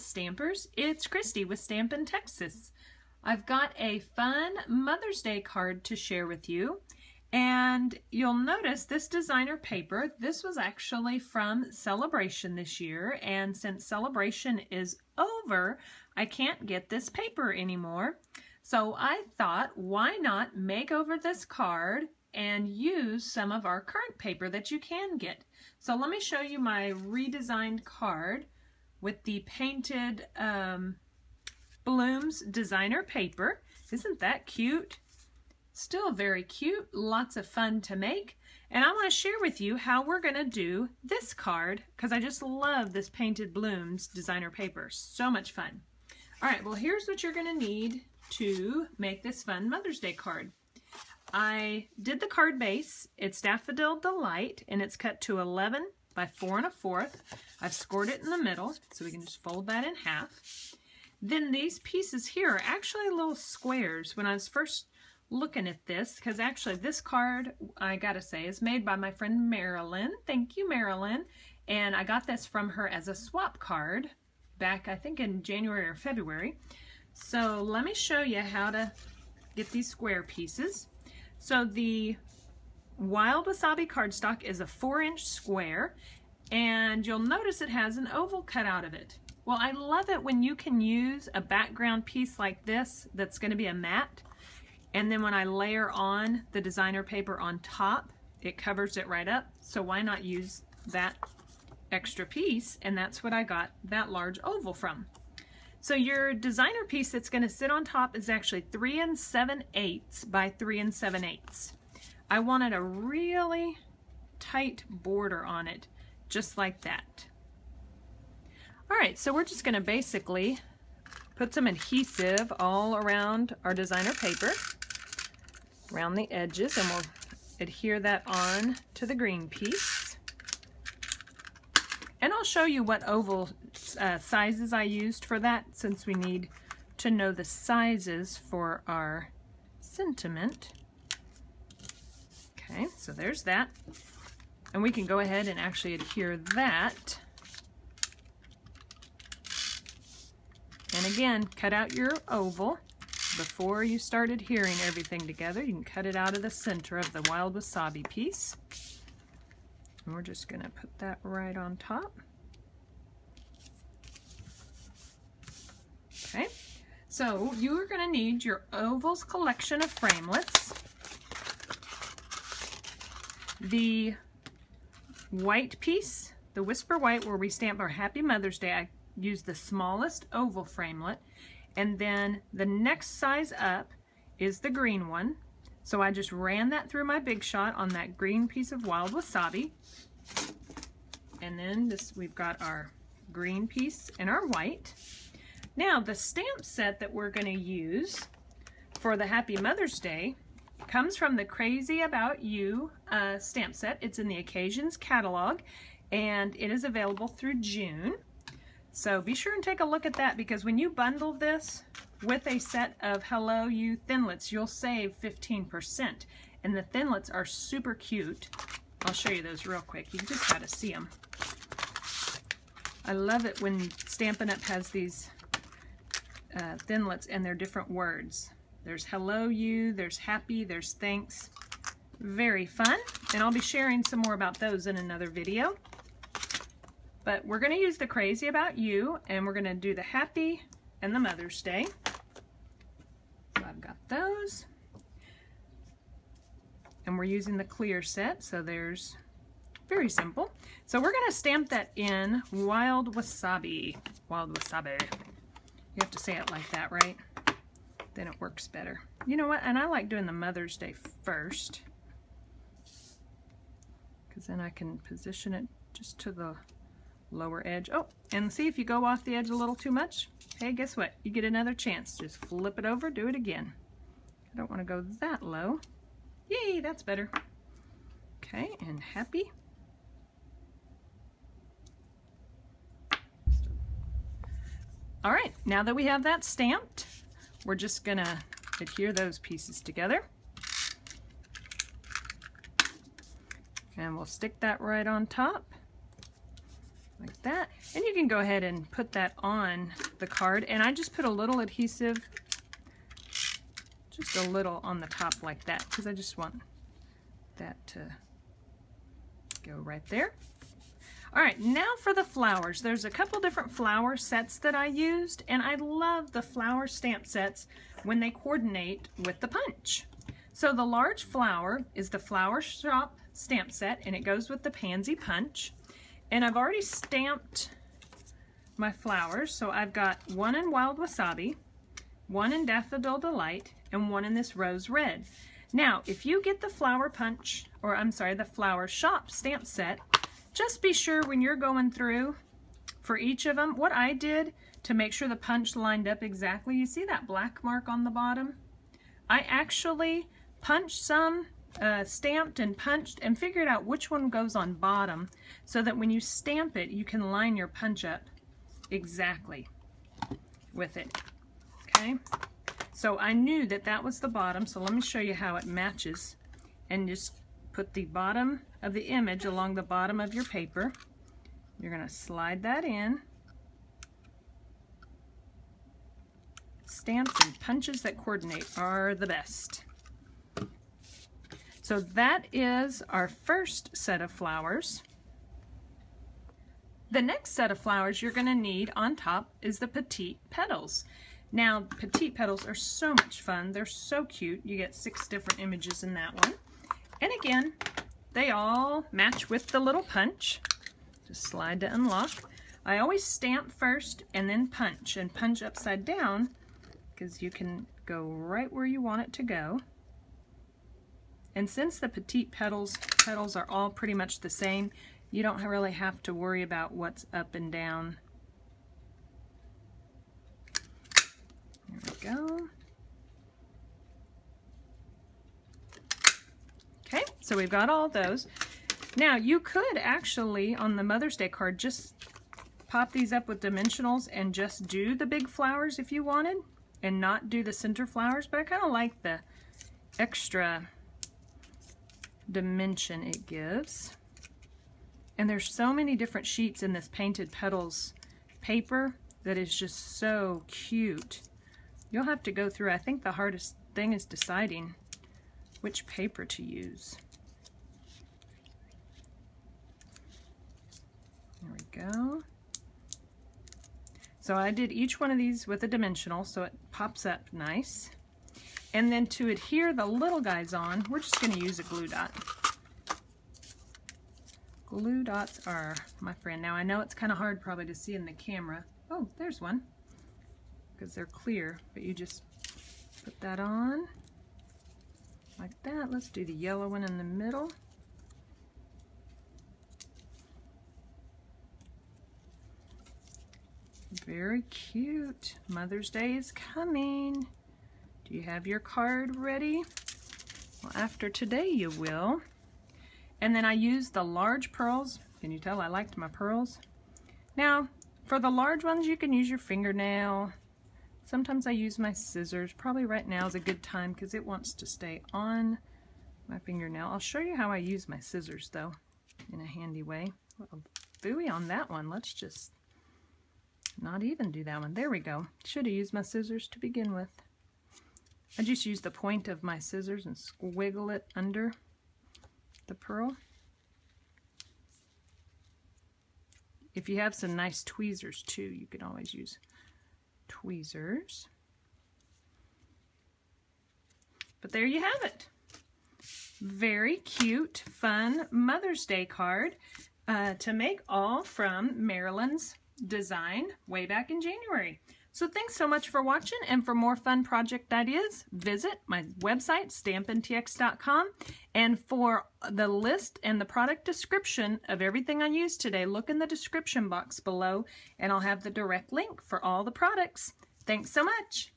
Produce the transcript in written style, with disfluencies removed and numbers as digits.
Stampers, it's Christy with Stampin' Texas. I've got a fun Mother's Day card to share with you, and you'll notice this designer paper, this was actually from Celebration this year, and since Celebration is over, I can't get this paper anymore. So I thought, why not make over this card and use some of our current paper that you can get. So let me show you my redesigned card with the painted blooms designer paper. Isn't that cute? Still very cute, lots of fun to make. And I want to share with you how we're going to do this card because I just love this painted blooms designer paper. So much fun. All right, well, here's what you're going to need to make this fun Mother's Day card. I did the card base. It's Daffodil Delight, and it's cut to 11 by 4 1/4. I've scored it in the middle, so we can just fold that in half. Then these pieces here are actually little squares. When I was first looking at this, because actually this card, I gotta say, is made by my friend Marilyn. Thank you, Marilyn. And I got this from her as a swap card back, I think, in January or February. So let me show you how to get these square pieces. So the Wild Wasabi cardstock is a 4-inch square, and you'll notice it has an oval cut out of it. Well, I love it when you can use a background piece like this that's going to be a matte, and then when I layer on the designer paper on top, it covers it right up. So why not use that extra piece? And that's what I got that large oval from. So your designer piece that's going to sit on top is actually 3 7/8 by 3 7/8. I wanted a really tight border on it, just like that. All right, so we're just going to basically put some adhesive all around our designer paper, around the edges, and we'll adhere that on to the green piece. And I'll show you what oval sizes I used for that, since we need to know the sizes for our sentiment. Okay, so there's that. And we can go ahead and actually adhere that. And again, cut out your oval before you start adhering everything together. You can cut it out of the center of the Wild Wasabi piece. And we're just going to put that right on top. Okay, so you are going to need your ovals collection of framelits. The white piece, the Whisper White, where we stamp our Happy Mother's Day, I used the smallest oval framelit. And then the next size up is the green one. So I just ran that through my Big Shot on that green piece of Wild Wasabi. And then this, we've got our green piece and our white. Now the stamp set that we're going to use for the Happy Mother's Day comes from the Crazy About You stamp set. It's in the Occasions catalog, and it is available through June. So be sure and take a look at that, because when you bundle this with a set of Hello You Thinlits, you'll save 15%. And the Thinlits are super cute. I'll show you those real quick. You just gotta see them. I love it when Stampin' Up! Has these Thinlits and they're different words. There's hello you, there's happy, there's thanks. Very fun, and I'll be sharing some more about those in another video. But we're going to use the Crazy About You, and we're going to do the Happy and the Mother's Day. So I've got those. And we're using the clear set, so there's very simple. So we're going to stamp that in Wild Wasabi. Wild Wasabi. You have to say it like that, right? Then it works better. You know what? And I like doing the Mother's Day first, because then I can position it just to the lower edge. Oh, and see, if you go off the edge a little too much, hey, guess what? You get another chance. Just flip it over, do it again. I don't want to go that low. Yay, that's better. Okay, and happy. All right, now that we have that stamped, we're just gonna adhere those pieces together. And we'll stick that right on top. like that. And you can go ahead and put that on the card. And I just put a little adhesive, just a little on the top like that, because I just want that to go right there. All right, now for the flowers. There's a couple different flower sets that I used, and I love the flower stamp sets when they coordinate with the punch. So the large flower is the Flower Shop stamp set, and it goes with the Pansy Punch. And I've already stamped my flowers, so I've got one in Wild Wasabi, one in Daffodil Delight, and one in this Rose Red. Now, if you get the Flower Punch, or I'm sorry, the Flower Shop stamp set, just be sure when you're going through for each of them, what I did to make sure the punch lined up exactly, you see that black mark on the bottom? I actually punched some, stamped and punched, and figured out which one goes on bottom, so that when you stamp it, you can line your punch up exactly with it, okay? So I knew that that was the bottom, so let me show you how it matches. And just put the bottom of the image along the bottom of your paper. You're going to slide that in. Stamps and punches that coordinate are the best. So that is our first set of flowers. The next set of flowers you're going to need on top is the Petite Petals. Now, Petite Petals are so much fun. They're so cute. You get 6 different images in that one. And again, they all match with the little punch. Just slide to unlock. I always stamp first and then punch, and punch upside down, because you can go right where you want it to go. And since the Petite petals are all pretty much the same, you don't really have to worry about what's up and down. There we go. Okay, so we've got all those. Now you could actually, on the Mother's Day card, just pop these up with dimensionals and just do the big flowers if you wanted, and not do the center flowers, but I kind of like the extra dimension it gives. And there's so many different sheets in this Painted Petals paper that is just so cute. You'll have to go through. I think the hardest thing is deciding which paper to use. There we go. So I did each one of these with a dimensional, so it pops up nice. And then to adhere the little guys on, we're just going to use a glue dot. Glue dots are my friend. Now I know it's kind of hard probably to see in the camera. Oh, there's one, because they're clear, but you just put that on like that. Let's do the yellow one in the middle. Very cute. Mother's Day is coming. Do you have your card ready? Well, after today you will. And then I used the large pearls. Can you tell I liked my pearls? Now, for the large ones, you can use your fingernail. Sometimes I use my scissors. Probably right now is a good time because it wants to stay on my fingernail. I'll show you how I use my scissors, though, in a handy way. Well, phooey on that one. Let's just not even do that one. There we go. Should have used my scissors to begin with. I just use the point of my scissors and squiggle it under the pearl. If you have some nice tweezers too, you can always use tweezers. But there you have it. Very cute, fun Mother's Day card to make, all from Marilyn's design way back in January. So thanks so much for watching, and for more fun project ideas, visit my website, stampintx.com, and for the list and the product description of everything I used today, look in the description box below, and I'll have the direct link for all the products. Thanks so much!